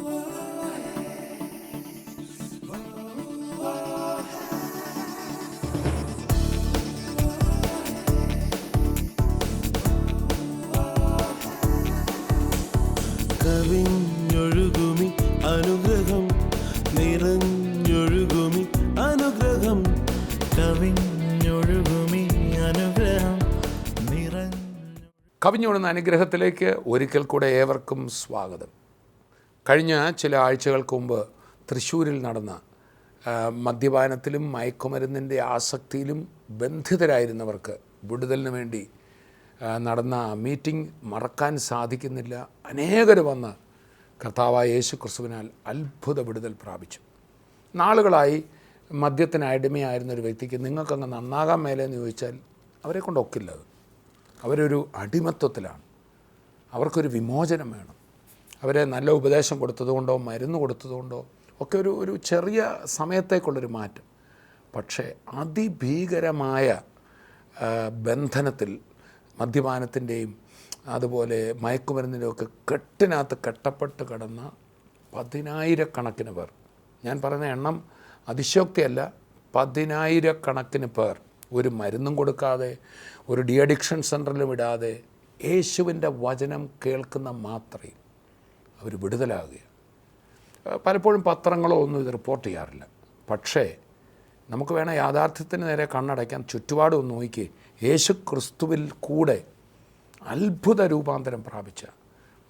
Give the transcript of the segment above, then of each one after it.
കവിഞ്ഞൊഴുകുമി അനുഗ്രഹം നിറഞ്ഞൊഴുകുമി അനുഗ്രഹം കവിഞ്ഞൊഴുകുമി അനുഗ്രഹം കവിഞ്ഞൊഴുകുന്ന അനുഗ്രഹത്തിലേക്ക് ഒരിക്കൽ കൂടെ ഏവർക്കും സ്വാഗതം. കഴിഞ്ഞ ചില ആഴ്ചകൾക്ക് മുമ്പ് തൃശ്ശൂരിൽ നടന്ന മദ്യപാനത്തിലും മയക്കുമരുന്നിൻ്റെ ആസക്തിയിലും ബന്ധിതരായിരുന്നവർക്ക് വിടുതലിന് വേണ്ടി നടന്ന മീറ്റിംഗ് മറക്കാൻ സാധിക്കുന്നില്ല. അനേകർ വന്ന് കർത്താവായ യേശു ക്രിസ്തുവിനാൽ അത്ഭുത വിടുതൽ പ്രാപിച്ചു. നാളുകളായി മദ്യത്തിന് അടിമയായിരുന്ന ഒരു വ്യക്തിക്ക് നിങ്ങൾക്കങ്ങ് നന്നാകാൻ മേലെന്ന് ചോദിച്ചാൽ അവരെ കൊണ്ടൊക്കില്ലത്. അവരൊരു അടിമത്വത്തിലാണ്. അവർക്കൊരു വിമോചനം വേണം. അവരെ നല്ല ഉപദേശം കൊടുത്തതുകൊണ്ടോ മരുന്ന് കൊടുത്തതുകൊണ്ടോ ഒക്കെ ഒരു ചെറിയ സമയത്തേക്കുള്ളൊരു മാറ്റം. പക്ഷേ അതിഭീകരമായ ബന്ധനത്തിൽ മദ്യപാനത്തിൻ്റെയും അതുപോലെ മയക്കുമരുന്നിൻ്റെയും ഒക്കെ കെട്ടിനകത്ത് കെട്ടപ്പെട്ട് കിടന്ന 10,000 പേർ, ഞാൻ പറയുന്ന എണ്ണം അതിശയോക്തിയല്ല, 10,000 പേർ ഒരു മരുന്നും കൊടുക്കാതെ ഒരു ഡി അഡിക്ഷൻ സെൻ്ററിലും വിടാതെ യേശുവിൻ്റെ വചനം കേൾക്കുന്ന മാത്രമേ അവർ വിടുതലാകുക. പലപ്പോഴും പത്രങ്ങളോ ഒന്നും ഇത് റിപ്പോർട്ട് ചെയ്യാറില്ല. പക്ഷേ നമുക്ക് വേണം യാഥാർത്ഥ്യത്തിന് നേരെ കണ്ണടയ്ക്കാൻ. ചുറ്റുപാടും ഒന്ന് നോക്കി, യേശു ക്രിസ്തുവിൽ കൂടെ അത്ഭുത രൂപാന്തരം പ്രാപിച്ച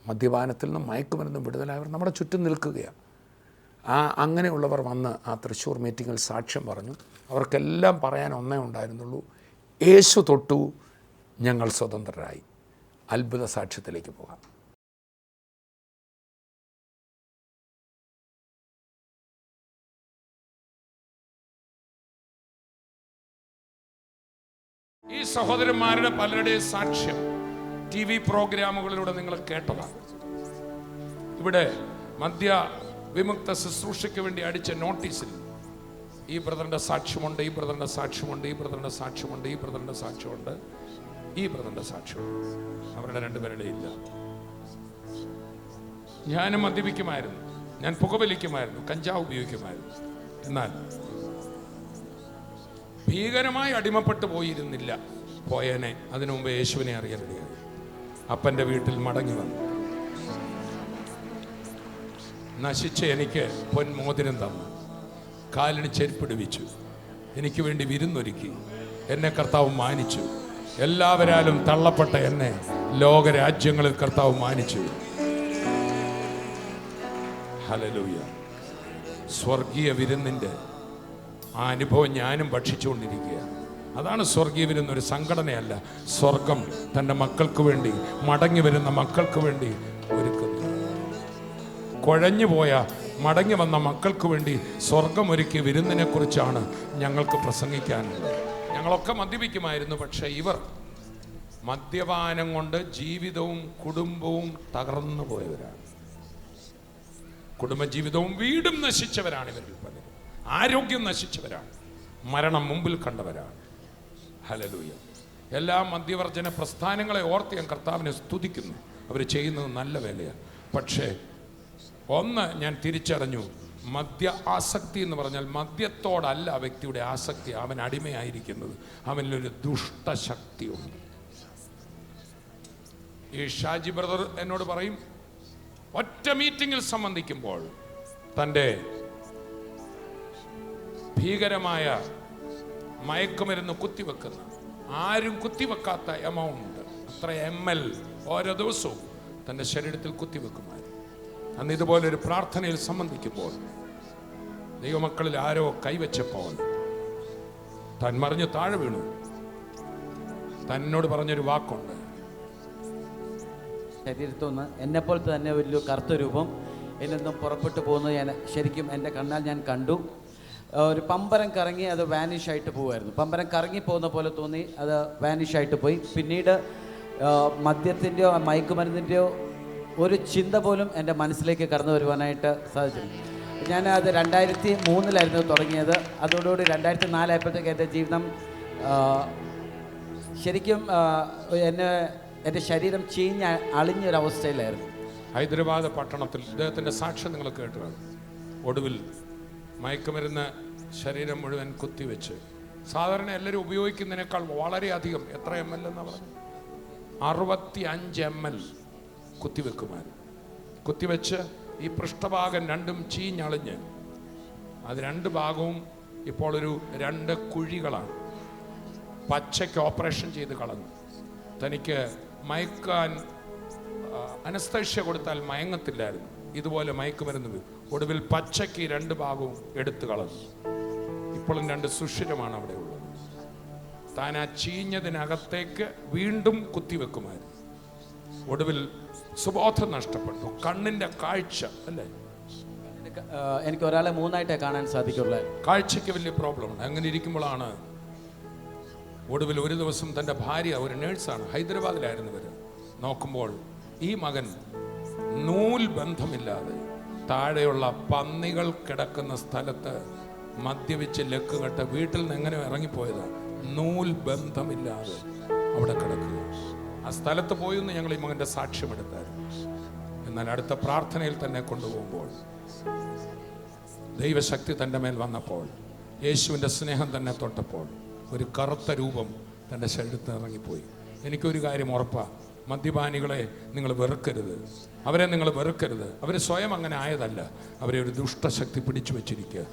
മദ്യപാനത്തിൽ നിന്നും മയക്കുമരുന്നും വിടുതലായവർ നമ്മുടെ ചുറ്റും നിൽക്കുകയാണ്. അങ്ങനെയുള്ളവർ വന്ന് ആ തൃശ്ശൂർ മീറ്റിങ്ങിൽ സാക്ഷ്യം പറഞ്ഞു. അവർക്കെല്ലാം പറയാൻ ഒന്നേ ഉണ്ടായിരുന്നുള്ളൂ: യേശു തൊട്ടു, ഞങ്ങൾ സ്വതന്ത്രരായി. അത്ഭുത സാക്ഷ്യത്തിലേക്ക് പോകാം. ഈ സഹോദരന്മാരുടെ പലരുടെയും സാക്ഷ്യം TV പ്രോഗ്രാമുകളിലൂടെ നിങ്ങൾ കേട്ടതാണ്. ഇവിടെ മദ്യ വിമുക്ത ശുശ്രൂഷയ്ക്ക് വേണ്ടി അടിച്ച നോട്ടീസിൽ ഈ ബ്രദറിൻ്റെ സാക്ഷ്യമുണ്ട്, ഈ ബ്രദറിൻ്റെ സാക്ഷ്യമുണ്ട്, ഈ ബ്രദറിൻ്റെ സാക്ഷ്യമുണ്ട്, ഈ ബ്രദറിൻ്റെ സാക്ഷ്യമുണ്ട്, ഈ ബ്രദറിൻ്റെ സാക്ഷ്യമുണ്ട്. അവരുടെ രണ്ടുപേരുടെ ഇല്ല. ഞാനും മദ്യപിക്കുമായിരുന്നു, ഞാൻ പുകവലിക്കുമായിരുന്നു, കഞ്ചാവ് ഉപയോഗിക്കുമായിരുന്നു. എന്നാൽ ഭീകരമായി അടിമപ്പെട്ടു പോയിരുന്നില്ല. പോയനെ അതിനു മുമ്പ് യേശുവിനെ അറിയാനിടയായി. അപ്പൻ്റെ വീട്ടിൽ മടങ്ങി വന്നു. നശിച്ച എനിക്ക് പൊന്മോതിരം തന്നു, കാലിന് ചെരുപ്പിടുവിച്ചു, എനിക്ക് വേണ്ടി വിരുന്നൊരുക്കി. എന്നെ കർത്താവ് മാനിച്ചു. എല്ലാവരാലും തള്ളപ്പെട്ട എന്നെ ലോകരാജ്യങ്ങളിൽ കർത്താവ് മാനിച്ചു. ഹല്ലേലൂയ. സ്വർഗീയ വിരുന്നിൻ്റെ ആ അനുഭവം ഞാനും ഭക്ഷിച്ചുകൊണ്ടിരിക്കുകയാണ്. അതാണ് സ്വർഗീയ വിരുന്ന്. ഒരു സംഘടനയല്ല. സ്വർഗം തൻ്റെ മക്കൾക്ക് വേണ്ടി, മടങ്ങി വരുന്ന മക്കൾക്ക് വേണ്ടി ഒരുക്കുന്നു. കുഴഞ്ഞുപോയ മടങ്ങി വന്ന മക്കൾക്ക് വേണ്ടി സ്വർഗം ഒരുക്കിയ വിരുന്നിനെ കുറിച്ചാണ് ഞങ്ങൾക്ക് പ്രസംഗിക്കാനുള്ളത്. ഞങ്ങളൊക്കെ മദ്യപിക്കുമായിരുന്നു. പക്ഷേ ഇവർ മദ്യപാനം കൊണ്ട് ജീവിതവും കുടുംബവും തകർന്നു പോയവരാണ്. കുടുംബജീവിതവും വീടും നശിച്ചവരാണ് ഇവരിൽ പലരും. ആരോഗ്യം നശിച്ചവരാണ്. മരണം മുമ്പിൽ കണ്ടവരാണ്. ഹല്ലേലൂയ. എല്ലാ മദ്യവർജന പ്രസ്ഥാനങ്ങളെ ഓർത്ത് ഞാൻ കർത്താവിനെ സ്തുതിക്കുന്നു. അവർ ചെയ്യുന്നത് നല്ല വേലയാണ്. പക്ഷേ ഒന്ന് ഞാൻ തിരിച്ചറിഞ്ഞു, മദ്യ ആസക്തി എന്ന് പറഞ്ഞാൽ മദ്യത്തോടല്ല വ്യക്തിയുടെ ആസക്തി. അവൻ അടിമയായിരിക്കുന്നത്. അവനിലൊരു ദുഷ്ടശക്തിയുണ്ട്. ഈ ഷാജി ബ്രദർ എന്നോട് പറയും, ഒറ്റ മീറ്റിങ്ങിൽ സംബന്ധിക്കുമ്പോൾ തൻ്റെ ഭീകരമായ മയക്കുമരുന്ന് കുത്തിവെക്കുന്ന, ആരും കുത്തിവെക്കാത്ത എമൗണ്ട്, അത്ര ML ഓരോ ദിവസവും തൻ്റെ ശരീരത്തിൽ കുത്തിവെക്കുമായിരുന്നു. അന്ന് ഇതുപോലൊരു പ്രാർത്ഥനയിൽ സംബന്ധിക്കുമ്പോൾ ദൈവമക്കളിൽ ആരോ കൈവച്ചപ്പോൾ താൻ മറിഞ്ഞ് താഴെ വീണു. തന്നോട് പറഞ്ഞൊരു വാക്കുണ്ട്: ശരീരത്തുനിന്ന് എന്നെപ്പോലത്തെ തന്നെ വലിയ കറുത്ത രൂപം എന്നിൽ നിന്നും പുറപ്പെട്ടു പോകുന്നത് ഞാൻ ശരിക്കും എൻ്റെ കണ്ണാൽ ഞാൻ കണ്ടു. ഒരു പമ്പരം കറങ്ങി അത് വാനിഷായിട്ട് പോകുമായിരുന്നു. പമ്പരം കറങ്ങി പോകുന്ന പോലെ തോന്നി, അത് വാനിഷായിട്ട് പോയി. പിന്നീട് മദ്യത്തിൻ്റെയോ മയക്കുമരുന്നിൻ്റെയോ ഒരു ചിന്ത പോലും എൻ്റെ മനസ്സിലേക്ക് കടന്നു വരുവാനായിട്ട് സാധിച്ചു. ഞാൻ അത് 2003 തുടങ്ങിയത്. അതോടുകൂടി 2004 ആയപ്പോഴത്തേക്ക് എൻ്റെ ജീവിതം ശരിക്കും എൻ്റെ ശരീരം ചീഞ്ഞ് അളിഞ്ഞൊരവസ്ഥയിലായിരുന്നു. ഹൈദരാബാദ് പട്ടണത്തിൽ ഇദ്ദേഹത്തിൻ്റെ സാക്ഷ്യം നിങ്ങൾ കേട്ടതാണ്. ഒടുവിൽ മയക്കുമരുന്ന് ശരീരം മുഴുവൻ കുത്തിവെച്ച്, സാധാരണ എല്ലാവരും ഉപയോഗിക്കുന്നതിനേക്കാൾ വളരെയധികം, എത്ര ml എന്നാ പറഞ്ഞു, 65 ml കുത്തിവെച്ച് ഈ പൃഷ്ഠഭാഗം രണ്ടും ചീഞ്ഞളിഞ്ഞ് അത് രണ്ട് ഭാഗവും ഇപ്പോൾ ഒരു 2 കുഴികളാണ്. പച്ചയ്ക്ക് ഓപ്പറേഷൻ ചെയ്ത് കളഞ്ഞു. തനിക്ക് മയക്കാൻ അനസ്തേഷ്യ കൊടുത്താൽ മയങ്ങത്തില്ലായിരുന്നു, ഇതുപോലെ മയക്കുമരുന്ന്. ഒടുവിൽ പച്ചയ്ക്ക് 2 ഭാഗവും എടുത്തു കളഞ്ഞു. ഇപ്പോഴും 2 സുഷിരമാണ് അവിടെ ഉള്ളത്. താൻ ആ ചീഞ്ഞതിനകത്തേക്ക് വീണ്ടും കുത്തിവെക്കുമായിരുന്നു. ഒടുവിൽ സുബോധം നഷ്ടപ്പെട്ടു, കണ്ണിന്റെ കാഴ്ച, അല്ലേ? എനിക്ക് ഒരാളെ 3ആയിട്ടേ കാണാൻ സാധിക്കുള്ളൂ. കാഴ്ചയ്ക്ക് വലിയ പ്രോബ്ലം ഉണ്ട്. അങ്ങനെ ഇരിക്കുമ്പോഴാണ് ഒടുവിൽ ഒരു ദിവസം തൻ്റെ ഭാര്യ, ഒരു നേഴ്സാണ്, ഹൈദരാബാദിലായിരുന്നു ഇവർ, നോക്കുമ്പോൾ ഈ മകൻ നൂൽ ബന്ധമില്ലാതെ താഴെയുള്ള പന്നികൾ കിടക്കുന്ന സ്ഥലത്ത് മദ്യപിച്ച് ലക്കുകെട്ട് വീട്ടിൽ നിന്ന് എങ്ങനെ ഇറങ്ങിപ്പോയതാണ്, നൂൽ ബന്ധമില്ലാതെ അവിടെ കിടക്കുക. ആ സ്ഥലത്ത് പോയെന്ന് ഞങ്ങൾ ഈ മകൻ്റെ സാക്ഷ്യമെടുത്തായിരുന്നു. എന്നാൽ അടുത്ത പ്രാർത്ഥനയിൽ തന്നെ കൊണ്ടുപോകുമ്പോൾ ദൈവശക്തി തൻ്റെ മേൽ വന്നപ്പോൾ, യേശുവിൻ്റെ സ്നേഹം തന്നെ തൊട്ടപ്പോൾ, ഒരു കറുത്ത രൂപം തൻ്റെ ശരീരത്തിൽ ഇറങ്ങിപ്പോയി. എനിക്കൊരു കാര്യം ഉറപ്പാണ്, മദ്യപാനികളെ നിങ്ങൾ വെറുക്കരുത്, അവരെ നിങ്ങൾ വെറുക്കരുത്. അവർ സ്വയം അങ്ങനെ ആയതല്ല, അവരെ ഒരു ദുഷ്ടശക്തി പിടിച്ചു വച്ചിരിക്കുക.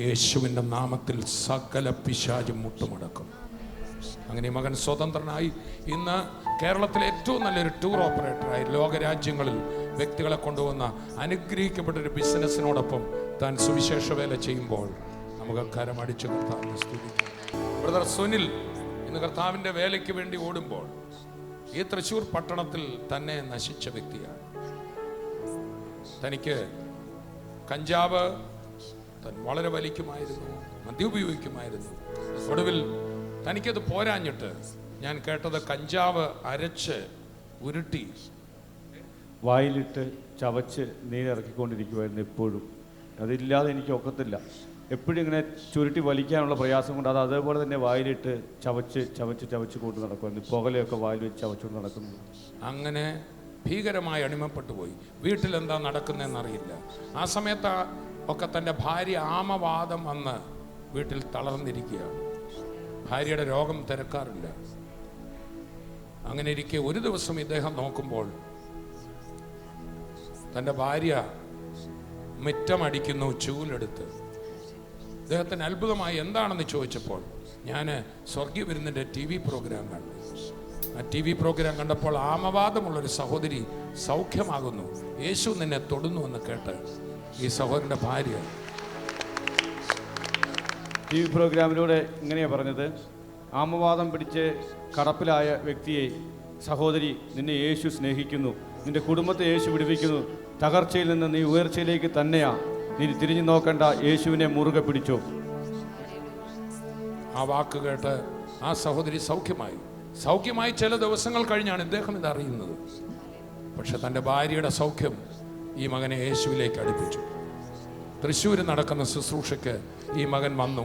യേശുവിൻ്റെ നാമത്തിൽ സകല പിശാചും മുട്ടുമടക്കും. അങ്ങനെ ഈ മകൻ സ്വതന്ത്രനായി ഇന്ന് കേരളത്തിലെ ഏറ്റവും നല്ലൊരു ടൂർ ഓപ്പറേറ്ററായി ലോകരാജ്യങ്ങളിൽ വ്യക്തികളെ കൊണ്ടുവന്ന അനുഗ്രഹിക്കപ്പെട്ടൊരു ബിസിനസ്സിനോടൊപ്പം താൻ സുവിശേഷ വേല ചെയ്യുമ്പോൾ നമുക്ക് കരമടിച്ച് കർത്താവിനെ സ്തുതിക്കാം. ബ്രദർ സുനിൽ ഇന്ന് കർത്താവിൻ്റെ വേലയ്ക്ക് വേണ്ടി ഓടുമ്പോൾ ഈ തൃശ്ശൂർ പട്ടണത്തിൽ തന്നെ നശിച്ച വ്യക്തിയാണ്. തനിക്ക് കഞ്ചാവ് താൻ വളരെ വലിക്കുമായിരുന്നു, മദ്യപയോഗിക്കുമായിരുന്നു. ഒടുവിൽ തനിക്കത് പോരാഞ്ഞിട്ട് ഞാൻ കേട്ടത് കഞ്ചാവ് അരച്ച് ഉരുട്ടി വായിലിട്ട് ചവച്ച് നീരിറക്കിക്കൊണ്ടിരിക്കുമായിരുന്നു എപ്പോഴും. അതില്ലാതെ എനിക്ക് ഒക്കത്തില്ല. എപ്പോഴും ഇങ്ങനെ ചുരുട്ടി വലിക്കാനുള്ള പ്രയാസം കൊണ്ട് അത് അതേപോലെ തന്നെ വായിലിട്ട് ചവച്ച് കൊണ്ട് നടക്കുമായിരുന്നു. പുകലയൊക്കെ വായിൽ വെച്ച് ചവച്ചുകൊണ്ട് നടക്കുന്നു. അങ്ങനെ ഭീകരമായി അടിമപ്പെട്ടു പോയി. വീട്ടിലെന്താ നടക്കുന്നതെന്നറിയില്ല. ആ സമയത്ത് ഒക്കെ തൻ്റെ ഭാര്യ ആമവാദം വന്ന് വീട്ടിൽ തളർന്നിരിക്കുകയാണ്. ഭാര്യയുടെ രോഗം തിരക്കാറില്ല. അങ്ങനെ ഇരിക്കെ ഒരു ദിവസം ഇദ്ദേഹം നോക്കുമ്പോൾ തൻ്റെ ഭാര്യ മുറ്റമടിക്കുന്നു ചൂലെടുത്ത്. അദ്ദേഹത്തിന് അത്ഭുതമായി. എന്താണെന്ന് ചോദിച്ചപ്പോൾ ഞാൻ സ്വർഗീയ വിരുന്നിൻ്റെ TV പ്രോഗ്രാം കണ്ടു. ആ TV പ്രോഗ്രാം കണ്ടപ്പോൾ ആമവാദമുള്ളൊരു സഹോദരി സൗഖ്യമാകുന്നു, യേശു നിന്നെ തൊടുന്നു എന്ന് കേട്ട് ഈ സഹോദരൻ്റെ ഭാര്യ TV പ്രോഗ്രാമിലൂടെ ഇങ്ങനെയാണ് പറഞ്ഞത്, ആമവാദം പിടിച്ച് കടപ്പിലായ വ്യക്തിയെ, സഹോദരി നിന്നെ യേശു സ്നേഹിക്കുന്നു, നിന്റെ കുടുംബത്തെ യേശു വിടുവിക്കുന്നു, തകർച്ചയിൽ നിന്ന് നീ ഉയർച്ചയിലേക്ക് തന്നെയാ, നീ തിരിഞ്ഞു നോക്കണ്ട, യേശുവിനെ മുറുകെ പിടിച്ചോ. ആ വാക്ക് കേട്ട് ആ സഹോദരി സൗഖ്യമായി ചില ദിവസങ്ങൾ കഴിഞ്ഞാണ് ഇദ്ദേഹം ഇത് അറിയുന്നത്. പക്ഷെ തൻ്റെ ഭാര്യയുടെ സൗഖ്യം ഈ മകനെ യേശുവിലേക്ക് അടുപ്പിച്ചു. തൃശ്ശൂർ നടക്കുന്ന ശുശ്രൂഷയ്ക്ക് ഈ മകൻ വന്നു.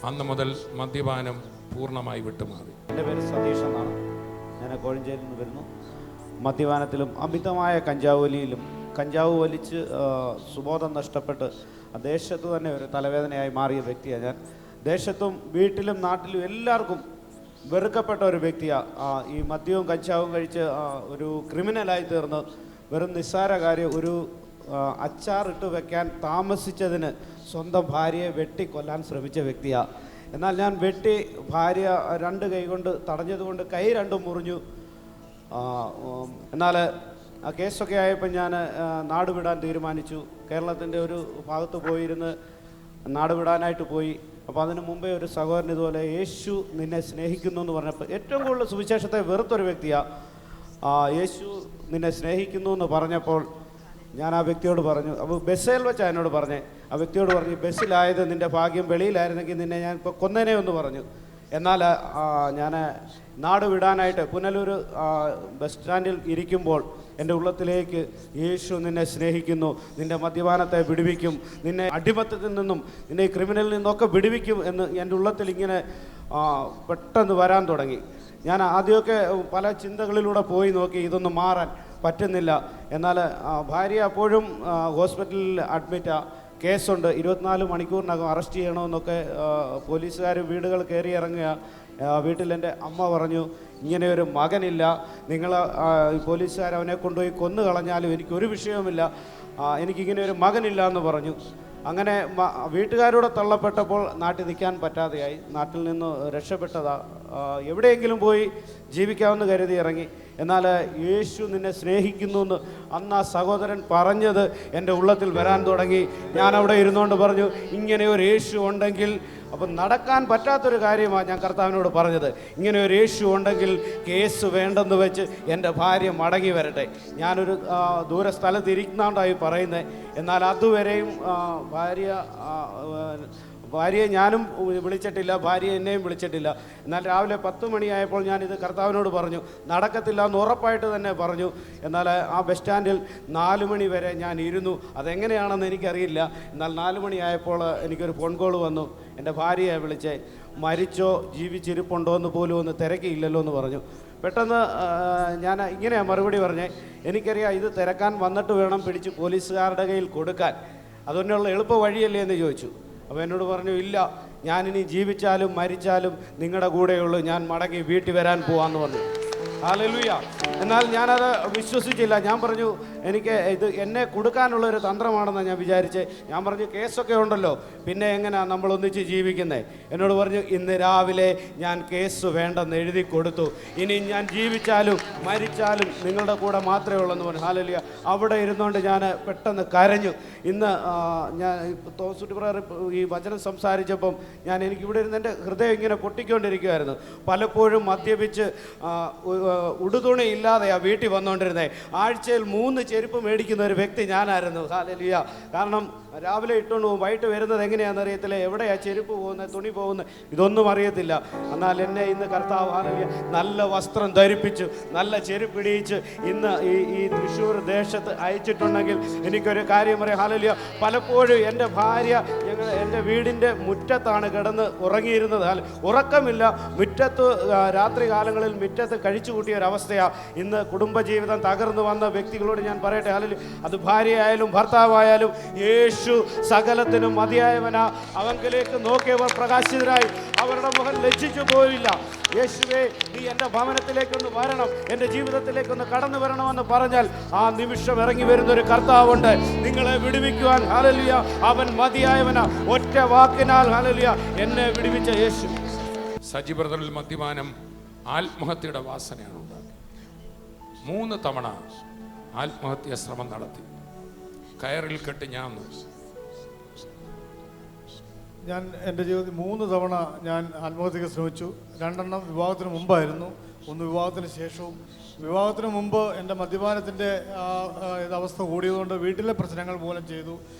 അന്ന് മുതൽ മദ്യപാനം പൂർണ്ണമായി വിട്ടുമാറി. എൻ്റെ പേര് സതീഷ് എന്നാണ്. ഞാൻ കോഴഞ്ചേരിയിൽ നിന്ന് വരുന്നു. മദ്യപാനത്തിലും അമിതമായ കഞ്ചാവ് വലിച്ച് സുബോധം നഷ്ടപ്പെട്ട് ദേശത്ത് തന്നെ ഒരു തലവേദനയായി മാറിയ വ്യക്തിയാണ് ഞാൻ. ദേശത്തും വീട്ടിലും നാട്ടിലും എല്ലാവർക്കും വെറുക്കപ്പെട്ട ഒരു വ്യക്തിയാണ്. ഈ മദ്യവും കഞ്ചാവും കഴിച്ച് ഒരു ക്രിമിനലായി തീർന്ന് വെറും നിസ്സാര കാര്യം ഒരു അച്ചാറിട്ട് വെക്കാൻ താമസിച്ചതിന് സ്വന്തം ഭാര്യയെ വെട്ടിക്കൊല്ലാൻ ശ്രമിച്ച വ്യക്തിയാണ്. എന്നാൽ ഞാൻ ഭാര്യ 2 കൈ കൊണ്ട് തടഞ്ഞതുകൊണ്ട് കൈ 2 മുറിഞ്ഞു. എന്നാൽ ആ കേസൊക്കെ ആയപ്പോൾ ഞാൻ നാട് വിടാൻ തീരുമാനിച്ചു. കേരളത്തിൻ്റെ ഒരു ഭാഗത്ത് പോയിരുന്ന് നാട് വിടാനായിട്ട് പോയി. അപ്പോൾ അതിന് മുമ്പേ ഒരു സഹോദരൻ ഇതുപോലെ യേശു നിന്നെ സ്നേഹിക്കുന്നു എന്ന് പറഞ്ഞപ്പോൾ ഏറ്റവും കൂടുതൽ സുവിശേഷത്തെ വെറുത്തൊരു വ്യക്തിയാണ്. യേശു നിന്നെ സ്നേഹിക്കുന്നു എന്ന് പറഞ്ഞപ്പോൾ ഞാൻ ആ വ്യക്തിയോട് പറഞ്ഞു, അപ്പോൾ ബസ്സിൽ വെച്ചാൽ എന്നോട് പറഞ്ഞേ, ആ വ്യക്തിയോട് പറഞ്ഞു, ബസ്സിലായത് നിൻ്റെ ഭാഗ്യം, വെളിയിലായിരുന്നെങ്കിൽ നിന്നെ ഞാൻ ഇപ്പോൾ കൊന്നേനെ എന്ന് പറഞ്ഞു. എന്നാൽ ഞാൻ നാട് വിടാനായിട്ട് പുനലൂർ ബസ് സ്റ്റാൻഡിൽ ഇരിക്കുമ്പോൾ എൻ്റെ ഉള്ളത്തിലേക്ക് യേശു നിന്നെ സ്നേഹിക്കുന്നു, നിൻ്റെ മദ്യപാനത്തെ വിടുവിക്കും, നിന്നെ അടിമത്തത്തിൽ നിന്നും നിന്നെ ക്രിമിനലിൽ നിന്നൊക്കെ വിടുവിക്കും എന്ന് എൻ്റെ ഉള്ളത്തിൽ ഇങ്ങനെ പെട്ടെന്ന് വരാൻ തുടങ്ങി. ഞാൻ ആദ്യമൊക്കെ പല ചിന്തകളിലൂടെ പോയി നോക്കി ഇതൊന്ന് മാറാൻ. പറ്റുന്നില്ല. എന്നാൽ ഭാര്യ അപ്പോഴും ഹോസ്പിറ്റലിൽ അഡ്മിറ്റാണ്. കേസുണ്ട്, 24 മണിക്കൂറിനകം അറസ്റ്റ് ചെയ്യണമെന്നൊക്കെ പോലീസുകാർ വീടുകൾ കയറി ഇറങ്ങുക. വീട്ടിലെൻ്റെ അമ്മ പറഞ്ഞു, ഇങ്ങനെ ഒരു മകനില്ല, നിങ്ങൾ പോലീസുകാർ അവനെ കൊണ്ടുപോയി കൊന്നു കളഞ്ഞാലും എനിക്കൊരു വിഷയവുമില്ല, എനിക്കിങ്ങനെ ഒരു മകനില്ല എന്ന് പറഞ്ഞു. അങ്ങനെ വീട്ടുകാരോട് തള്ളപ്പെട്ടപ്പോൾ നാട്ടിൽ നിൽക്കാൻ പറ്റാതെയായി. നാട്ടിൽ നിന്ന് രക്ഷപ്പെട്ടതാ, എവിടെയെങ്കിലും പോയി ജീവിക്കാമെന്ന് കരുതി ഇറങ്ങി. എന്നാൽ യേശു നിന്നെ സ്നേഹിക്കുന്നു എന്ന് അന്ന് ആ സഹോദരൻ പറഞ്ഞത് എൻ്റെ ഉള്ളത്തിൽ വരാൻ തുടങ്ങി. ഞാൻ അവിടെ ഇരുന്നുകൊണ്ട് പറഞ്ഞു, ഇങ്ങനെ ഒരു യേശു ഉണ്ടെങ്കിൽ, അപ്പം നടക്കാൻ പറ്റാത്തൊരു കാര്യമാണ് ഞാൻ കർത്താവിനോട് പറഞ്ഞത്, ഇങ്ങനെ ഒരു യേശു ഉണ്ടെങ്കിൽ കേസ് വേണ്ടെന്ന് വെച്ച് എൻ്റെ ഭാര്യ മടങ്ങി വരട്ടെ. ഞാനൊരു ദൂര സ്ഥലത്ത് ഇരിക്കുന്നാണ്ടായി പറയുന്നത്. എന്നാൽ അതുവരെയും ഭാര്യയെ ഞാനും വിളിച്ചിട്ടില്ല, ഭാര്യ എന്നെയും വിളിച്ചിട്ടില്ല. എന്നാൽ രാവിലെ 10 മണിയായപ്പോൾ ഞാനിത് കർത്താവിനോട് പറഞ്ഞു, നടക്കത്തില്ല എന്ന് ഉറപ്പായിട്ട് തന്നെ പറഞ്ഞു. എന്നാൽ ആ ബസ് സ്റ്റാൻഡിൽ 4 മണി വരെ ഞാൻ ഇരുന്നു. അതെങ്ങനെയാണെന്ന് എനിക്കറിയില്ല. എന്നാൽ 4 മണിയായപ്പോൾ എനിക്കൊരു ഫോൺ കോൾ വന്നു. എൻ്റെ ഭാര്യയെ വിളിച്ചേ, മരിച്ചോ ജീവിച്ചിരിപ്പുണ്ടോ എന്ന് പോലും ഒന്ന് തിരക്കിയില്ലല്ലോ എന്ന് പറഞ്ഞു. പെട്ടെന്ന് ഞാൻ ഇങ്ങനെയാണ് മറുപടി പറഞ്ഞേ, എനിക്കറിയാം ഇത് തിരക്കാൻ വന്നിട്ട് വേണം പിടിച്ച് പോലീസുകാരുടെ കയ്യിൽ കൊടുക്കാൻ, അതുകൊണ്ടുള്ള എളുപ്പ വഴിയല്ലേ എന്ന് ചോദിച്ചു. അപ്പോൾ എന്നോട് പറഞ്ഞു, ഇല്ല, ഞാനിനി ജീവിച്ചാലും മരിച്ചാലും നിങ്ങളുടെ കൂടെയുള്ളൂ, ഞാൻ മടങ്ങി വീട്ടിൽ വരാൻ പോവാന്ന് പറഞ്ഞു. ഹല്ലേലൂയ. എന്നാൽ ഞാനത് വിശ്വസിച്ചില്ല. ഞാൻ പറഞ്ഞു, എനിക്ക് ഇത് എന്നെ കൊടുക്കാനുള്ളൊരു തന്ത്രമാണെന്നാണ് ഞാൻ വിചാരിച്ചേ. ഞാൻ പറഞ്ഞു, കേസൊക്കെ ഉണ്ടല്ലോ, പിന്നെ എങ്ങനെയാണ് നമ്മൾ ഒന്നിച്ച് ജീവിക്കുന്നത്? എന്നോട് പറഞ്ഞു, ഇന്ന് രാവിലെ ഞാൻ കേസ് വേണ്ടെന്ന് എഴുതി കൊടുത്തു, ഇനി ഞാൻ ജീവിച്ചാലും മരിച്ചാലും നിങ്ങളുടെ കൂടെ മാത്രമേ ഉള്ളൂ എന്ന് പറഞ്ഞു. ഹല്ലേലൂയ. അവിടെ ഇരുന്നുകൊണ്ട് ഞാൻ പെട്ടെന്ന് കരഞ്ഞു. ഇന്ന് ഞാൻ തോമസ് ബ്രദർ ഈ വചനം സംസാരിച്ചപ്പം എനിക്കിവിടെ ഇരുന്ന് എൻ്റെ ഹൃദയം ഇങ്ങനെ പൊട്ടിക്കൊണ്ടിരിക്കുമായിരുന്നു. പലപ്പോഴും മദ്യപിച്ച് ഉടുതുണി ഇല്ലാതെയാണ് വീട്ടിൽ വന്നുകൊണ്ടിരുന്നത്. ആഴ്ചയിൽ 3 ചെരുപ്പ് മേടിക്കുന്ന ഒരു വ്യക്തി ഞാനായിരുന്നു. ഹല്ലേലൂയ. കാരണം രാവിലെ ഇട്ടുകൊണ്ട് പോകും, വൈകിട്ട് വരുന്നത് എങ്ങനെയാണെന്ന് അറിയത്തില്ല, എവിടെയാണ് ചെരുപ്പ് പോകുന്നത്, തുണി പോകുന്നത്, ഇതൊന്നും അറിയത്തില്ല. എന്നാൽ എന്നെ ഇന്ന് കർത്താവ് ഹല്ലേലൂയ നല്ല വസ്ത്രം ധരിപ്പിച്ചു, നല്ല ചെരുപ്പ് ഇടിയിച്ച് ഇന്ന് ഈ തൃശ്ശൂർ ദേശത്ത് അയച്ചിട്ടുണ്ടെങ്കിൽ എനിക്കൊരു കാര്യം പറയാം. ഹല്ലേലൂയ. പലപ്പോഴും എൻ്റെ ഭാര്യ എൻ്റെ വീടിൻ്റെ മുറ്റത്താണ് കിടന്ന് ഉറങ്ങിയിരുന്നത്. ഉറക്കമില്ല, മുറ്റത്ത് രാത്രി കാലങ്ങളിൽ മുറ്റത്ത് കഴിച്ചു കൂട്ടിയ ഒരവസ്ഥയാണ്. ഇന്ന് കുടുംബജീവിതം തകർന്നു വന്ന വ്യക്തികളോട് ഞാൻ പറയട്ടെ, ഹല്ലേലൂയ, അത് ഭാര്യയായാലും ഭർത്താവായാലും യേശു സകലത്തിനും മതിയായവനാ. അവങ്കിലേക്ക് നോക്കിയവർ പ്രകാശിതരായി, അവരുടെ മുഖം ലജ്ജിച്ചു പോയില്ല. യേശുവേ, നീ എൻ്റെ ഭവനത്തിലേക്കൊന്ന് വരണം, എൻ്റെ ജീവിതത്തിലേക്കൊന്ന് കടന്നു വരണമെന്ന് പറഞ്ഞാൽ ആ നിമിഷം ഇറങ്ങി വരുന്നൊരു കർത്താവുണ്ട് നിങ്ങളെ വിടുവിക്കുവാൻ. ഹല്ലേലൂയ. അവൻ മതിയായവനാ. ഒറ്റ വാക്കിനാൽ ഹല്ലേലൂയ എന്നെ വിടുവിച്ച യേശു. സജി ബ്രദറിൽ മദ്യപാനം ആത്മഹത്യയുടെ വാസനയാണ് ഉണ്ടാക്കി. 3 തവണ ആത്മഹത്യാ ശ്രമം നടത്തി. കയറിൽ കെട്ട് ഞാൻ എൻ്റെ ജീവിതത്തിൽ 3 തവണ ഞാൻ ആത്മഹത്യക്ക് ശ്രമിച്ചു. 2 വിവാഹത്തിന് മുമ്പായിരുന്നു, 1 വിവാഹത്തിന് ശേഷവും. വിവാഹത്തിന് മുമ്പ് എൻ്റെ മദ്യപാനത്തിൻ്റെ അവസ്ഥ കൂടിയതുകൊണ്ട് വീട്ടിലെ പ്രശ്നങ്ങൾ മൂലം ചെയ്തു.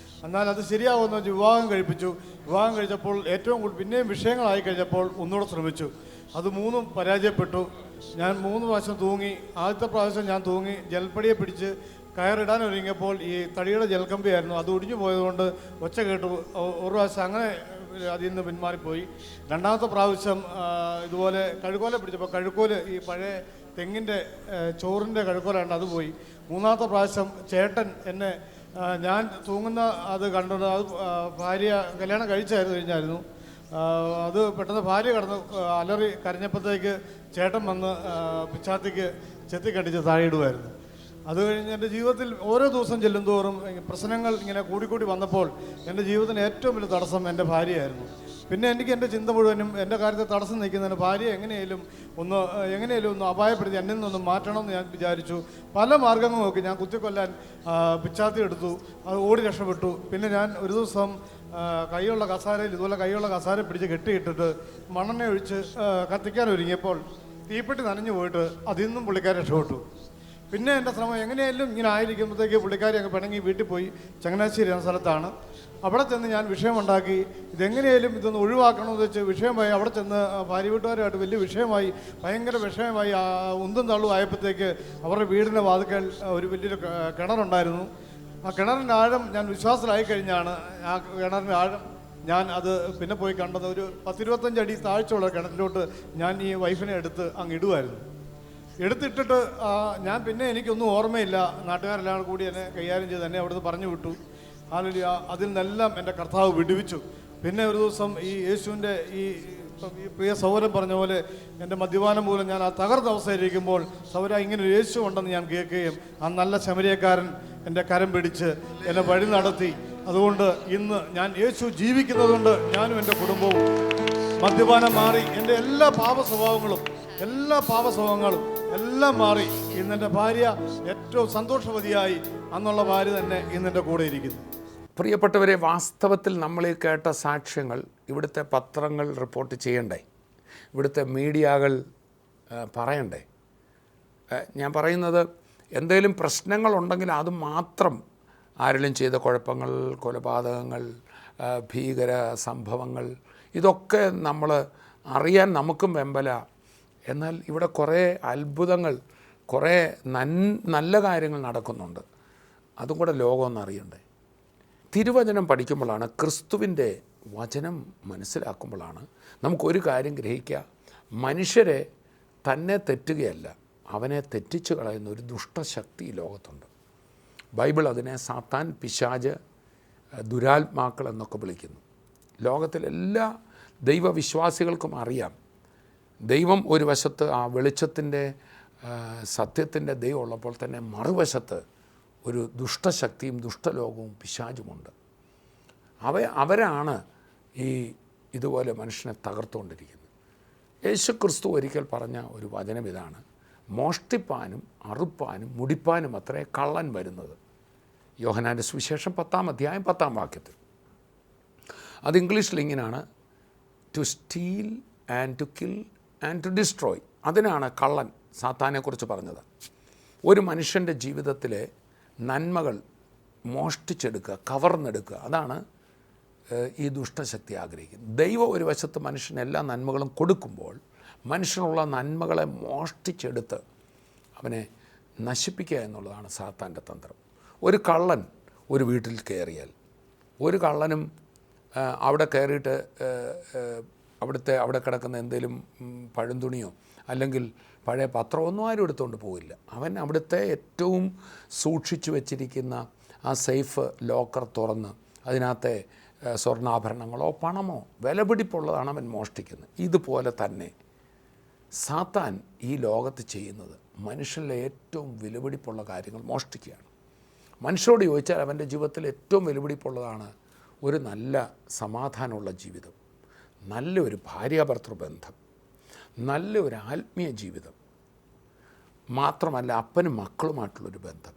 എന്നാൽ അത് ശരിയാവുമെന്ന് വെച്ച് വിവാഹം കഴിപ്പിച്ചു. വിവാഹം കഴിച്ചപ്പോൾ ഏറ്റവും കൂടുതൽ പിന്നെയും വിഷയങ്ങളായി കഴിഞ്ഞപ്പോൾ ഒന്നുകൂടെ ശ്രമിച്ചു. അത് 3ഉം പരാജയപ്പെട്ടു. ഞാൻ 3 പ്രാവശ്യം തൂങ്ങി. ആദ്യത്തെ പ്രാവശ്യം ഞാൻ തൂങ്ങി ജൽപ്പടിയെ പിടിച്ച് കയറിടാൻ ഒരുങ്ങിയപ്പോൾ ഈ തടിയുടെ ജൽക്കമ്പിയായിരുന്നു, അത് ഒടിഞ്ഞു പോയതുകൊണ്ട് ഒച്ച കേട്ടു. ഒരു പ്രാവശ്യം അങ്ങനെ അതിൽ നിന്ന് പിന്മാറിപ്പോയി. 2ാമത്തെ പ്രാവശ്യം ഇതുപോലെ കഴുകോല പിടിച്ചപ്പോൾ കഴുക്കോല് ഈ പഴയ തെങ്ങിൻ്റെ ചോറിൻ്റെ കഴുക്കോലുണ്ട്, അത് പോയി. 3ാമത്തെ പ്രാവശ്യം ചേട്ടൻ എന്നെ ഞാൻ തൂങ്ങുന്ന അത് കണ്ടത്, അത് ഭാര്യ കല്യാണം കഴിഞ്ഞായിരുന്നു. അത് പെട്ടെന്ന് ഭാര്യ കടന്ന് അലറി കരഞ്ഞപ്പോഴത്തേക്ക് ചേട്ടൻ വന്ന് പിച്ചാത്തിക്ക് ചെത്തിക്കടിച്ച് താഴെയിടുമായിരുന്നു. അത് കഴിഞ്ഞ് എൻ്റെ ജീവിതത്തിൽ ഓരോ ദിവസം ചെല്ലുന്തോറും പ്രശ്നങ്ങൾ ഇങ്ങനെ കൂടിക്കൂടി വന്നപ്പോൾ എൻ്റെ ജീവിതത്തിന് ഏറ്റവും വലിയ തടസ്സം എൻ്റെ ഭാര്യയായിരുന്നു. പിന്നെ എനിക്ക് എൻ്റെ ചിന്ത മുഴുവനും എൻ്റെ കാര്യത്തെ തടസ്സം നിൽക്കുന്നതിന് ഭാര്യയെ എങ്ങനെയും ഒന്ന് അപായപ്പെടുത്തി എന്നിൽ നിന്നൊന്ന് മാറ്റണമെന്ന് ഞാൻ വിചാരിച്ചു. പല മാർഗ്ഗങ്ങൾ നോക്കി. ഞാൻ കുത്തിക്കൊല്ലാൻ പിച്ചാത്തി എടുത്തു, അത് ഓടി രക്ഷപ്പെട്ടു. പിന്നെ ഞാൻ ഒരു ദിവസം കൈയുള്ള കസാര പിടിച്ച് കെട്ടിയിട്ടിട്ട് മണ്ണെണ്ണ ഒഴിച്ച് കത്തിക്കാൻ ഒരുങ്ങിയപ്പോൾ തീപ്പെട്ടി നനഞ്ഞു പോയിട്ട് അതിൽ നിന്നും പുള്ളിക്കാരൻ രക്ഷപ്പെട്ടു. പിന്നെ എൻ്റെ ശ്രമം എങ്ങനെയായാലും ഇങ്ങനെ ആയിരിക്കുമ്പോഴത്തേക്ക് പുള്ളിക്കാരി അങ്ങ് പിണങ്ങി വീട്ടിൽ പോയി. ചങ്ങനാശ്ശേരി എന്ന സ്ഥലത്താണ്. അവിടെ ചെന്ന് ഞാൻ വിഷയമുണ്ടാക്കി, ഇതെങ്ങനെയായാലും ഇതൊന്ന് ഒഴിവാക്കണമെന്ന് വെച്ച് വിഷയമായി. അവിടെ ചെന്ന് ഭാര്യ വീട്ടുകാരുമായിട്ട് വലിയ വിഷയമായി, ഭയങ്കര വിഷയമായി. ഉന്തും തള്ളും ആയപ്പോഴത്തേക്ക് അവരുടെ വീടിൻ്റെ വാതിക്കൽ ഒരു വലിയൊരു കിണറുണ്ടായിരുന്നു. ആ കിണറിൻ്റെ ആഴം ഞാൻ വിശ്വാസത്തിലായി കഴിഞ്ഞാണ് ആ കിണറിൻ്റെ ആഴം ഞാൻ അത് പിന്നെ പോയി കണ്ടത്. ഒരു 10-25 അടി താഴ്ചയുള്ള കിണറ്റിലോട്ട് ഞാൻ ഈ വൈഫിനെ എടുത്ത് അങ്ങ് ഇടുമായിരുന്നു. എടുത്തിട്ടിട്ട് ഞാൻ പിന്നെ എനിക്കൊന്നും ഓർമ്മയില്ല. നാട്ടുകാരെല്ലാം കൂടി എന്നെ കൈകാര്യം ചെയ്ത് എന്നെ അവിടുന്ന് പറഞ്ഞു വിട്ടു. ഹല്ലേലൂയ. അതിൽ നിന്നെല്ലാം എൻ്റെ കർത്താവ് വിടുവിച്ചു. പിന്നെ ഒരു ദിവസം ഈ യേശുവിൻ്റെ ഈ പ്രിയ സഹോദരൻ പറഞ്ഞ പോലെ എൻ്റെ മദ്യപാനം മൂലം ഞാൻ ആ തകർന്ന അവസ്ഥയിലിരിക്കുമ്പോൾ സഹോദര ഇങ്ങനെ ഒരു യേശു ഉണ്ടെന്ന് ഞാൻ കേൾക്കുകയും ആ നല്ല ശമരിയക്കാരൻ എൻ്റെ കരം പിടിച്ച് എന്നെ വഴി നടത്തി. അതുകൊണ്ട് ഇന്ന് ഞാൻ യേശു ജീവിക്കുന്നതുകൊണ്ട് ഞാനും എൻ്റെ കുടുംബവും മദ്യപാനം മാറി. എൻ്റെ എല്ലാ പാപസ്വഭാവങ്ങളും എല്ലാം മാറി. ഇന്നെൻ്റെ ഭാര്യ ഏറ്റവും സന്തോഷവതിയായി. അന്നുള്ള ഭാര്യ തന്നെ ഇന്നെൻ്റെ കൂടെ ഇരിക്കുന്നു. പ്രിയപ്പെട്ടവരെ, വാസ്തവത്തിൽ നമ്മൾ ഈ കേട്ട സാക്ഷ്യങ്ങൾ ഇവിടുത്തെ പത്രങ്ങൾ റിപ്പോർട്ട് ചെയ്യണ്ടേ? ഇവിടുത്തെ മീഡിയകൾ പറയണ്ടേ? ഞാൻ പറയുന്നത്, എന്തെങ്കിലും പ്രശ്നങ്ങളുണ്ടെങ്കിൽ അത് മാത്രം, ആരെങ്കിലും ചെയ്ത കുഴപ്പങ്ങൾ, കൊലപാതകങ്ങൾ, ഭീകര സംഭവങ്ങൾ, ഇതൊക്കെ നമ്മൾ അറിയാൻ നമുക്കും വെമ്പല. എന്നാൽ ഇവിടെ കുറേ അത്ഭുതങ്ങൾ, കുറേ നല്ല കാര്യങ്ങൾ നടക്കുന്നുണ്ട്. അതും കൂടെ ലോകമൊന്നും അറിയണ്ടേ? തിരുവചനം പഠിക്കുമ്പോഴാണ്, ക്രിസ്തുവിൻ്റെ വചനം മനസ്സിലാക്കുമ്പോഴാണ് നമുക്കൊരു കാര്യം ഗ്രഹിക്കുക. മനുഷ്യരെ തന്നെ തെറ്റുകയല്ല, അവനെ തെറ്റിച്ച് കളയുന്ന ഒരു ദുഷ്ടശക്തി ലോകത്തുണ്ട്. ബൈബിൾ അതിനെ സാത്താൻ, പിശാച്, ദുരാത്മാക്കൾ എന്നൊക്കെ വിളിക്കുന്നു. ലോകത്തിലെല്ലാ ദൈവവിശ്വാസികൾക്കും അറിയാം, ദൈവം ഒരു വശത്ത് ആ വെളിച്ചത്തിൻ്റെ സത്യത്തിൻ്റെ ദൈവം ഉള്ളപ്പോൾ തന്നെ മറുവശത്ത് ഒരു ദുഷ്ടശക്തിയും ദുഷ്ടലോകവും പിശാചുമുണ്ട്. അവരാണ് ഇതുപോലെ മനുഷ്യനെ തകർത്തുകൊണ്ടിരിക്കുന്നത്. യേശുക്രിസ്തു ഒരിക്കൽ പറഞ്ഞ ഒരു വചനം ഇതാണ്: മോഷ്ടിപ്പാനും അറുപ്പാനും മുടിപ്പാനും അത്രേ കള്ളൻ വരുന്നത്. യോഹന്നാൻ്റെ സുവിശേഷം 10-ാം അധ്യായം 10-ാം വാക്യത്തിൽ. അത് ഇംഗ്ലീഷിൽ ഇങ്ങനെയാണ്: to steal and to kill and to destroy. അതിനാണ് കള്ളൻ സാത്താനെക്കുറിച്ച് പറഞ്ഞത്. ഒരു മനുഷ്യൻ്റെ ജീവിതത്തിലെ നന്മകൾ മോഷ്ടിച്ചെടുക്കുക, കവർന്നെടുക്കുക, അതാണ് ഈ ദുഷ്ടശക്തി ആഗ്രഹിക്കുന്നത്. ദൈവം ഒരു വശത്ത് മനുഷ്യന് എല്ലാ നന്മകളും കൊടുക്കുമ്പോൾ മനുഷ്യനുള്ള നന്മകളെ മോഷ്ടിച്ചെടുത്ത് അവനെ നശിപ്പിക്കുക എന്നുള്ളതാണ് സാത്താൻ്റെ തന്ത്രം. ഒരു കള്ളൻ ഒരു വീട്ടിൽ കയറിയാൽ, ഒരു കള്ളനും അവിടെ കയറിയിട്ട് അവിടെ കിടക്കുന്ന എന്തെങ്കിലും പഴന്തുണിയോ അല്ലെങ്കിൽ പഴയ പത്രമൊന്നും ആരും എടുത്തുകൊണ്ട് പോവില്ല. അവൻ അവിടുത്തെ ഏറ്റവും സൂക്ഷിച്ചു വച്ചിരിക്കുന്ന ആ സേഫ് ലോക്കർ തുറന്ന് അതിനകത്തെ സ്വർണ്ണാഭരണങ്ങളോ പണമോ വിലപിടിപ്പുള്ളതാണ് അവൻ മോഷ്ടിക്കുന്നത്. ഇതുപോലെ തന്നെ സാത്താൻ ഈ ലോകത്ത് ചെയ്യുന്നത് മനുഷ്യനിലെ ഏറ്റവും വിലപിടിപ്പുള്ള കാര്യങ്ങൾ മോഷ്ടിക്കുകയാണ്. മനുഷ്യരോട് ചോദിച്ചാൽ അവൻ്റെ ജീവിതത്തിൽ ഏറ്റവും വിലപിടിപ്പുള്ളതാണ് ഒരു നല്ല സമാധാനമുള്ള ജീവിതം, നല്ലൊരു ഭാര്യാഭർത്തൃ ബന്ധം, നല്ലൊരു ആത്മീയ ജീവിതം, മാത്രമല്ല അപ്പനും മക്കളുമായിട്ടുള്ളൊരു ബന്ധം,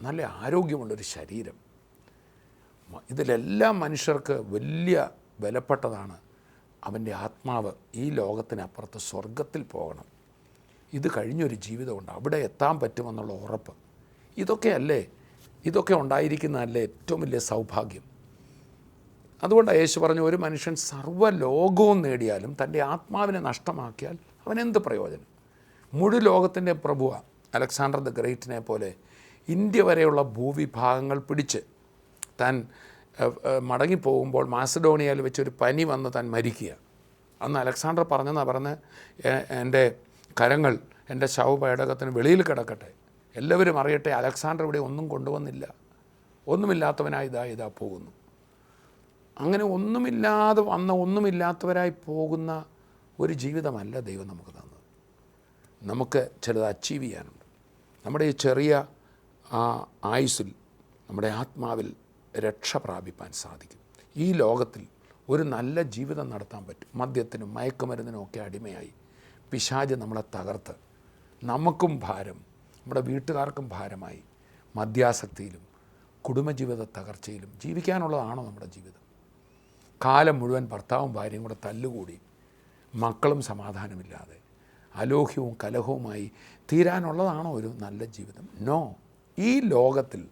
നല്ല ആരോഗ്യമുള്ളൊരു ശരീരം. ഇതിലെല്ലാം മനുഷ്യർക്ക് വലിയ വിലപ്പെട്ടതാണ് അവൻ്റെ ആത്മാവ്. ഈ ലോകത്തിനപ്പുറത്ത് സ്വർഗത്തിൽ പോകണം, ഇത് കഴിഞ്ഞൊരു ജീവിതമുണ്ട്, അവിടെ എത്താൻ പറ്റുമെന്നുള്ള ഉറപ്പ്. ഇതൊക്കെ ഉണ്ടായിരിക്കുന്നതല്ലേ ഏറ്റവും വലിയ സൗഭാഗ്യം. അതുകൊണ്ടാണ് യേശു പറഞ്ഞു, ഒരു മനുഷ്യൻ സർവ്വലോകവും നേടിയാലും തൻ്റെ ആത്മാവിനെ നഷ്ടമാക്കിയാൽ അവനെന്ത് പ്രയോജനം? മുഴു ലോകത്തിൻ്റെ പ്രഭുവ അലക്സാണ്ടർ ദ ഗ്രേറ്റിനെ പോലെ ഇന്ത്യ വരെയുള്ള ഭൂവിഭാഗങ്ങൾ പിടിച്ച് താൻ മടങ്ങിപ്പോകുമ്പോൾ മാസിഡോണിയയിൽ വെച്ചൊരു പനി വന്ന് താൻ മരിക്കുക. അന്ന് അലക്സാണ്ടർ പറഞ്ഞത് എൻ്റെ കരങ്ങൾ എൻ്റെ ശവപേടകത്തിന് വെളിയിൽ കിടക്കട്ടെ, എല്ലാവരും അറിയട്ടെ അലക്സാണ്ടർ ഇവിടെ ഒന്നും കൊണ്ടുവന്നില്ല, ഒന്നുമില്ലാത്തവനായി ഇതാ പോകുന്നു. അങ്ങനെ ഒന്നുമില്ലാത്തവരായി പോകുന്ന ഒരു ജീവിതമല്ല ദൈവം നമുക്ക് തന്നത്. നമുക്ക് ചിലത് അച്ചീവ് ചെയ്യാനുണ്ട്. നമ്മുടെ ഈ ചെറിയ ആയുസ്സിൽ നമ്മുടെ ആത്മാവിൽ രക്ഷ പ്രാപിപ്പാൻ സാധിക്കും. ഈ ലോകത്തിൽ ഒരു നല്ല ജീവിതം നടത്താൻ പറ്റും. മദ്യത്തിനും മയക്കുമരുന്നിനും ഒക്കെ അടിമയായി പിശാച് നമ്മളെ തകർത്ത് നമുക്കും ഭാരം, നമ്മുടെ വീട്ടുകാർക്കും ഭാരമായി മദ്യാസക്തിയിലും കുടുംബജീവിത തകർച്ചയിലും ജീവിക്കാനുള്ളതാണോ നമ്മുടെ ജീവിതം? കാലം മുഴുവൻ ഭർത്താവും ഭാര്യയും കൂടെ തല്ലുകൂടി മക്കളും സമാധാനമില്ലാതെ അലോഹ്യവും കലഹവുമായി തീരാനുള്ളതാണോ ഒരു നല്ല ജീവിതം? നോ. ഈ ലോകത്തിൽ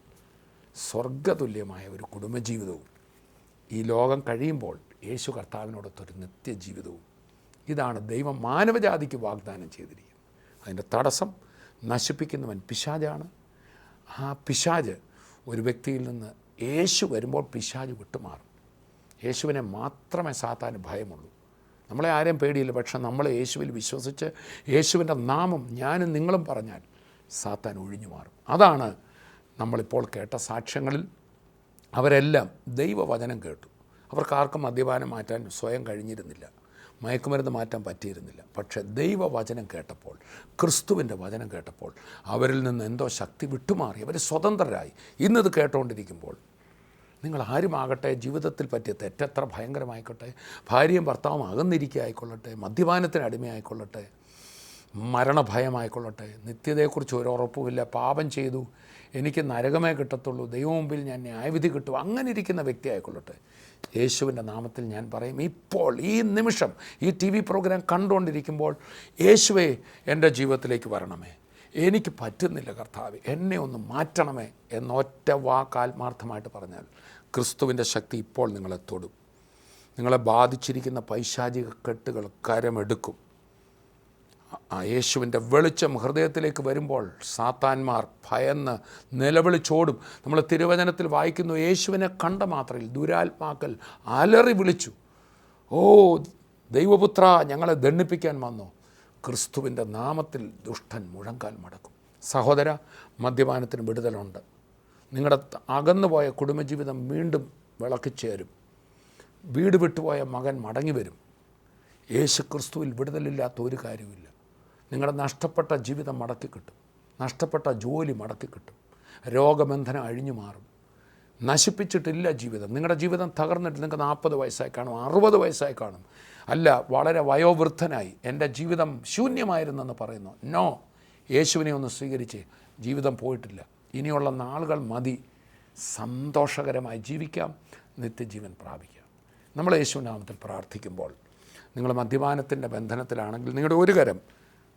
സ്വർഗതുല്യമായ ഒരു കുടുംബജീവിതവും ഈ ലോകം കഴിയുമ്പോൾ യേശു കർത്താവിനോടൊത്തൊരു നിത്യജീവിതവും, ഇതാണ് ദൈവം മാനവജാതിക്ക് വാഗ്ദാനം ചെയ്തിരിക്കുന്നത്. അതിൻ്റെ തടസ്സം നശിപ്പിക്കുന്നവൻ പിശാചാണ്. ആ പിശാച് ഒരു വ്യക്തിയിൽ നിന്ന് യേശു വരുമ്പോൾ പിശാച് വിട്ടുമാറും. യേശുവിനെ മാത്രമേ സാത്താന് ഭയമുള്ളൂ. നമ്മളെ ആരെയും പേടിയില്ല. പക്ഷെ നമ്മൾ യേശുവിൽ വിശ്വസിച്ച് യേശുവിൻ്റെ നാമം ഞാനും നിങ്ങളും പറഞ്ഞാൽ സാത്താൻ ഒഴിഞ്ഞു മാറും. അതാണ് നമ്മളിപ്പോൾ കേട്ട സാക്ഷ്യങ്ങളിൽ. അവരെല്ലാം ദൈവവചനം കേട്ടു. അവർക്കാർക്കും മദ്യപാനം മാറ്റാൻ സ്വയം കഴിഞ്ഞിരുന്നില്ല, മയക്കുമരുന്ന് മാറ്റാൻ പറ്റിയിരുന്നില്ല. പക്ഷേ ദൈവവചനം കേട്ടപ്പോൾ, ക്രിസ്തുവിൻ്റെ വചനം കേട്ടപ്പോൾ അവരിൽ നിന്ന് എന്തോ ശക്തി വിട്ടുമാറി. അവർ സ്വതന്ത്രരായി. ഇന്നത് കേട്ടുകൊണ്ടിരിക്കുമ്പോൾ നിങ്ങൾ ആരുമാകട്ടെ, ജീവിതത്തിൽ പറ്റിയ തെറ്റെത്ര ഭയങ്കരമായിക്കോട്ടെ, ഭാര്യയും ഭർത്താവും അകന്നിരിക്കുക ആയിക്കൊള്ളട്ടെ, മദ്യപാനത്തിന് അടിമയായിക്കൊള്ളട്ടെ, മരണഭയമായിക്കൊള്ളട്ടെ, നിത്യതയെക്കുറിച്ച് ഒരു ഉറപ്പുമില്ല, പാപം ചെയ്തു എനിക്ക് നരകമേ കിട്ടത്തുള്ളൂ, ദൈവമുമ്പിൽ ഞാൻ ന്യായവിധി കിട്ടും, അങ്ങനെ ഇരിക്കുന്ന വ്യക്തി ആയിക്കൊള്ളട്ടെ, യേശുവിൻ്റെ നാമത്തിൽ ഞാൻ പറയും, ഇപ്പോൾ ഈ നിമിഷം ഈ TV പ്രോഗ്രാം കണ്ടുകൊണ്ടിരിക്കുമ്പോൾ, യേശുവേ എൻ്റെ ജീവിതത്തിലേക്ക് വരണമേ, എനിക്ക് പറ്റുന്നില്ല കർത്താവേ, എന്നെ ഒന്ന് മാറ്റണമേ എന്നൊറ്റ വാക്ക് ആത്മാർത്ഥമായിട്ട് പറഞ്ഞാൽ ക്രിസ്തുവിൻ്റെ ശക്തി ഇപ്പോൾ നിങ്ങളെ തൊടും. നിങ്ങളെ ബാധിച്ചിരിക്കുന്ന പൈശാചിക കെട്ടുകൾ കരമെടുക്കും. ആ യേശുവിൻ്റെ വെളിച്ചം ഹൃദയത്തിലേക്ക് വരുമ്പോൾ സാത്താന്മാർ ഭയന്ന് നിലവിളിച്ചോടും. നമ്മൾ തിരുവചനത്തിൽ വായിക്കുന്നു, യേശുവിനെ കണ്ട മാത്രയിൽ ദുരാത്മാക്കൾ അലറി വിളിച്ചു, ഓ ദൈവപുത്ര, ഞങ്ങളെ ദണ്ഡിപ്പിക്കാൻ വന്നു. ക്രിസ്തുവിൻ്റെ നാമത്തിൽ ദുഷ്ടൻ മുഴങ്കാൽ മടക്കും. സഹോദര, മദ്യപാനത്തിന് വിടുതലുണ്ട്. നിങ്ങളുടെ അകന്നുപോയ കുടുംബജീവിതം വീണ്ടും വിളക്കിച്ചേരും. വീട് വിട്ടുപോയ മകൻ മടങ്ങി വരും. യേശു ക്രിസ്തുവിൽ വിടുതലില്ലാത്ത ഒരു കാര്യമില്ല. നിങ്ങളുടെ നഷ്ടപ്പെട്ട ജീവിതം മടക്കി കിട്ടും. നഷ്ടപ്പെട്ട ജോലി മടക്കി കിട്ടും. രോഗബന്ധനം അഴിഞ്ഞു മാറും. നശിപ്പിച്ചിട്ടില്ല ജീവിതം. നിങ്ങളുടെ ജീവിതം തകർന്നിട്ട് നിങ്ങൾക്ക് 40 വയസ്സായി കാണും, 60 വയസ്സായി കാണും. അല്ല, വളരെ വയോവൃദ്ധനായി എൻ്റെ ജീവിതം ശൂന്യമായിരുന്നെന്ന് പറയുന്നു. നോ, യേശുവിനെ ഒന്ന് സ്വീകരിച്ച് ജീവിതം പോയിട്ടില്ല. ഇനിയുള്ള നാളുകൾ മതി. സന്തോഷകരമായി ജീവിക്കാം, നിത്യജീവൻ പ്രാപിക്കാം. നമ്മൾ യേശുനാമത്തിൽ പ്രാർത്ഥിക്കുമ്പോൾ, നിങ്ങൾ മദ്യപാനത്തിൻ്റെ ബന്ധനത്തിലാണെങ്കിൽ നിങ്ങളുടെ ഒരു കരം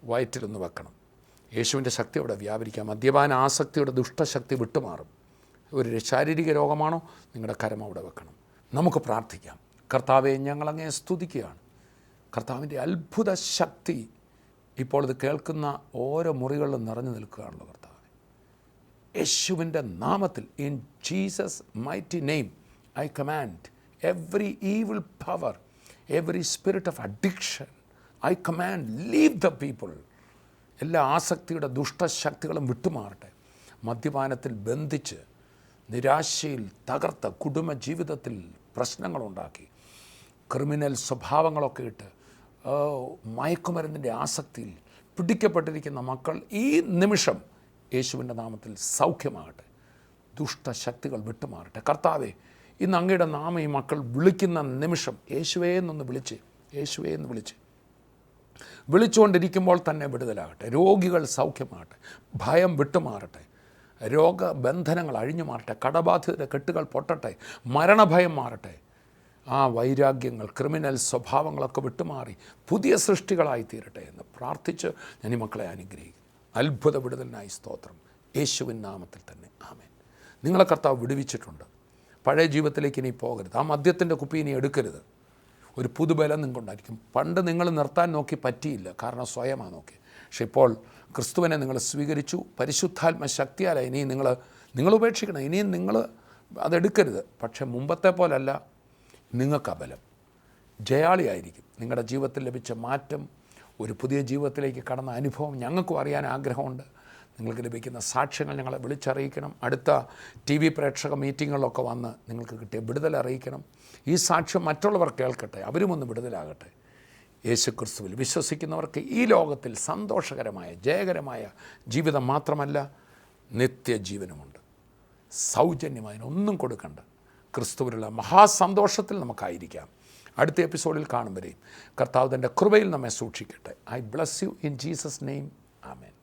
വയറ്റിലൊന്ന് വെക്കണം. യേശുവിൻ്റെ ശക്തി അവിടെ വ്യാപരിക്കാം. മദ്യപാന ആസക്തിയുടെ ദുഷ്ടശക്തി വിട്ടുമാറും. ഒരു ശാരീരിക രോഗമാണോ, നിങ്ങളുടെ കരം അവിടെ വെക്കണം. നമുക്ക് പ്രാർത്ഥിക്കാം. കർത്താവെ, ഞങ്ങളങ്ങേ സ്തുതിക്കുകയാണ്. കർത്താവിൻ്റെ അത്ഭുത ശക്തി ഇപ്പോൾ ഇത് കേൾക്കുന്ന ഓരോ മുറികളിലും നിറഞ്ഞു നിൽക്കുകയാണല്ലോ കർത്താവെ. യേശുവിൻ്റെ നാമത്തിൽ, in Jesus mighty name, I command every evil power, every spirit of addiction, I command leave the people. എല്ലാ ആസക്തിയുടെ ദുഷ്ടശക്തികളും വിട്ടുമാറട്ടെ. മദ്യപാനത്തിൽ ബന്ധിച്ച് നിരാശയിൽ തകർത്ത കുടുംബജീവിതത്തിൽ പ്രശ്നങ്ങളുണ്ടാക്കി, ക്രിമിനൽ സ്വഭാവങ്ങളൊക്കെ ഇട്ട് മയക്കുമരുന്നിൻ്റെ ആസക്തിയിൽ പിടിക്കപ്പെട്ടിരിക്കുന്ന മക്കൾ ഈ നിമിഷം യേശുവിൻ്റെ നാമത്തിൽ സൗഖ്യമാകട്ടെ. ദുഷ്ടശക്തികൾ വിട്ടുമാറട്ടെ. കർത്താവെ, ഇന്ന് അങ്ങയുടെ നാമം ഈ മക്കൾ വിളിക്കുന്ന നിമിഷം യേശുവേ എന്നൊന്ന് വിളിച്ച്, യേശുവേ എന്ന് വിളിച്ചുകൊണ്ടിരിക്കുമ്പോൾ തന്നെ വിടുതലാകട്ടെ. രോഗികൾ സൗഖ്യമാകട്ടെ. ഭയം വിട്ടുമാറട്ടെ. രോഗബന്ധനങ്ങൾ അഴിഞ്ഞു മാറട്ടെ. കടബാധിതരുടെ കെട്ടുകൾ പൊട്ടട്ടെ. മരണഭയം മാറട്ടെ. ആ വൈരാഗ്യങ്ങൾ, ക്രിമിനൽ സ്വഭാവങ്ങളൊക്കെ വിട്ടുമാറി പുതിയ സൃഷ്ടികളായി തീരട്ടെ എന്ന് പ്രാർത്ഥിച്ച് ഞാൻ ഈ മക്കളെ അനുഗ്രഹിക്കും. അത്ഭുത വിടുതലിനായി സ്തോത്രം. യേശുവിൻ നാമത്തിൽ തന്നെ ആമേൻ. നിങ്ങളെ കർത്താവ് വിടുവിച്ചിട്ടുണ്ട്. പഴയ ജീവിതത്തിലേക്ക് ഇനി പോകരുത്. ആ മദ്യത്തിൻ്റെ കുപ്പി ഇനി എടുക്കരുത്. ഒരു പുതുബലം നിങ്ങൾക്കുണ്ടായിരിക്കും. പണ്ട് നിങ്ങൾ നിർത്താൻ നോക്കി പറ്റിയില്ല, കാരണം സ്വയമാണ് നോക്കി. പക്ഷെ ഇപ്പോൾ ക്രിസ്തുവിനെ നിങ്ങൾ സ്വീകരിച്ചു. പരിശുദ്ധാത്മ ശക്തിയാൽ ഇനിയും നിങ്ങൾ ഉപേക്ഷിക്കണം. ഇനിയും നിങ്ങൾ അതെടുക്കരുത്. പക്ഷെ മുമ്പത്തെ പോലല്ല, നിങ്ങൾക്ക് ബലം ജയാളിയായിരിക്കും. നിങ്ങളുടെ ജീവിതത്തിൽ ലഭിച്ച മാറ്റം, ഒരു പുതിയ ജീവിതത്തിലേക്ക് കടന്ന അനുഭവം ഞങ്ങൾക്കും അറിയാൻ ആഗ്രഹമുണ്ട്. നിങ്ങൾക്ക് ലഭിക്കുന്ന സാക്ഷ്യങ്ങൾ ഞങ്ങളെ വിളിച്ചറിയിക്കണം. അടുത്ത TV പ്രേക്ഷക മീറ്റിങ്ങുകളിലൊക്കെ വന്ന് നിങ്ങൾക്ക് കിട്ടിയ വിടുതൽ അറിയിക്കണം. ഈ സാക്ഷ്യം മറ്റുള്ളവർ കേൾക്കട്ടെ, അവരും ഒന്ന് വിടുതലാകട്ടെ. യേശുക്രിസ്തുവിൽ വിശ്വസിക്കുന്നവർക്ക് ഈ ലോകത്തിൽ സന്തോഷകരമായ ജയകരമായ ജീവിതം മാത്രമല്ല, നിത്യജീവനുമുണ്ട്. സൗജന്യമായൊന്നും കൊടുക്കണ്ട. ക്രിസ്തുവിലുള്ള മഹാസന്തോഷത്തിൽ നമുക്കായിരിക്കാം. അടുത്ത എപ്പിസോഡിൽ കാണും വരെയും കർത്താവ് തൻ്റെ കൃപയിൽ നമ്മെ സൂക്ഷിക്കട്ടെ. I bless you in Jesus name. Amen.